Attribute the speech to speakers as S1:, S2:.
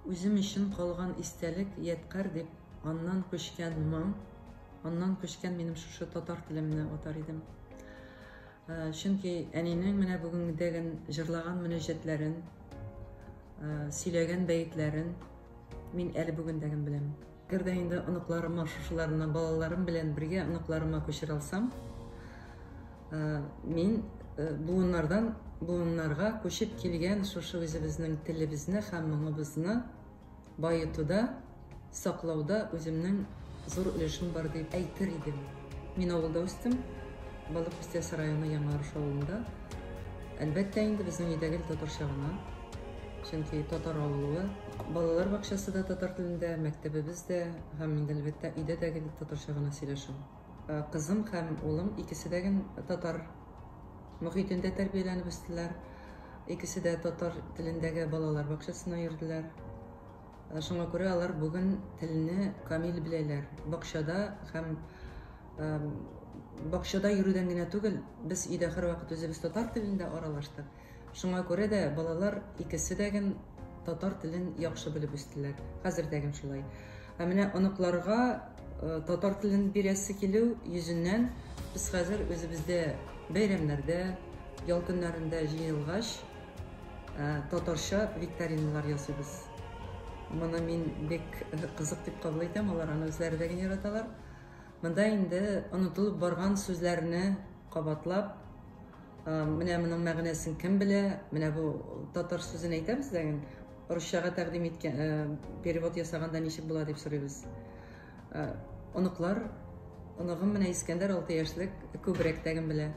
S1: Үзем өчен калган истәлек ядкар дип, аннан күчкән моң, аннан күчкән минем шушы татар телемне атар идем. Чөнки әнинең менә бүгенгедәген җырлаган мөнәҗәтләрен, сөйләгән бәйтләрен мин әле бүгендәген беләм. Әгәр дә инде оныкларыма шушыларны балаларым белән бергә оныкларыма күчерә алсам, мин буыннарга күчеп килгән шушы үзебезнең телебезне һәм моңыбызны байытуда, саклауда үземнең зур өлешем бар дип әйтер идем. Мин авылда үстем, Балык Үстәсе районы Яңарыш авылында. Әлбәттә инде безнең өйдәге татарча гына. Чөнки татар авылы, балалар бакчасы да татар телендә, мәктәбебез дә һәм инде әлбәттә өйдәге татарча гына сөйләшәм. Кызым һәм улым икесе дә татар мөхитендә тәрбияләнеп үстеләр. Икесе дә татар телендәге балалар бакчасына йөрделәр. Шуңа күрә алар бүген телне камил беләләр. Бакчада йөрүдән генә түгел, без өйдә һәрвакыт үзебез татар телендә аралаштык. Шуңа күрә дә балалар икесе дә татар телен яхшы белеп үстеләр. Хәзер дә шулай. Менә оныкларга татар телен бирәсе килү йөзеннән без хәзер үзебездә бәйрәмнәрдә, ял көннәрендә җыелгач татарча викториналар ясыйбыз. Моны мин бик кызык дип кабул итәм, алар аны үзләре дә яраталар. Монда инде онытылып барган сүзләрне кабатлап, менә моның мәгънәсен кем белә, менә бу татар сүзен әйтәбез дигән, русчага тәкъдим иткән, перевод ясаганда ничек була дип сорыйбыз. Оныклар, оныгым менә Искәндәр 6 яшьлек, күбрәк тәген белә.